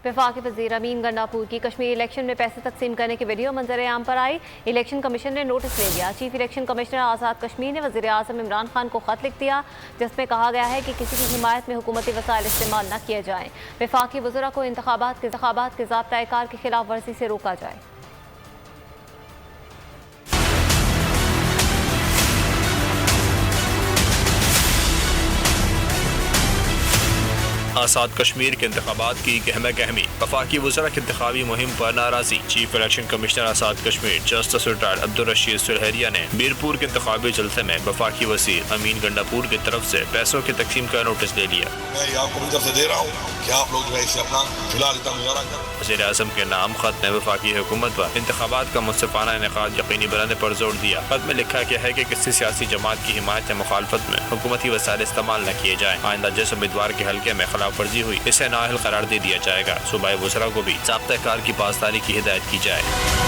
वफाकी वज़ीर अमीन गंडापुर की कश्मीर इलेक्शन में पैसे तकसीम करने की वीडियो मंजर आम पर आई। इलेक्शन कमीशन ने नोटिस ले लिया। Chief election commissioner Azad Kashmir ने वज़ीर आज़म इमरान खान को खत लिख दिया, जिसमें कहा गया है कि किसी की हिमायत में हुकूमती वसाइल इस्तेमाल न किए जाएँ। वफाकी वज़रा को इंतखाबात के ज़ाब्ता कार की खिलाफ वर्जी से रोका जाए। आज़ाद कश्मीर के इंतखाबात की गहमा गहमी, वफाकी वज़रा की इंतखाबी मुहिम पर नाराज़ी। Chief election commissioner Azad Kashmir justice retired Abdur Rashid Sulehria ने मीरपुर के इंतखाबी जलसे में वफाकी वज़ीर अमीन गंडापुर की तरफ से पैसों की तकसीम का नोटिस ले लिया। मैं आपको अपनी तरफ से दे रहा हूँ कि आप लोग जो है इसे अपना फिलहाल इतना गुजारा करें। वज़ीर आज़म के नाम खत ने वफाकी हुकूमत पर इंतखाबात का मुनसिफाना इनेकाद यकीनी बनाने पर जोर दिया। खत में लिखा गया है कि किसी सियासी जमात की हिमायत या मुखालफत में हुकूमती वसाइल इस्तेमाल न किए जाएँ। आइंदा जिस उम्मीदवार के हल्के में खिलाफ वर्जी हुई इसे नाअहल करार दे दिया जाएगा। सूबाई वज़रा को भी ज़ाब्ता कार की पासदारी की हिदायत की जाए।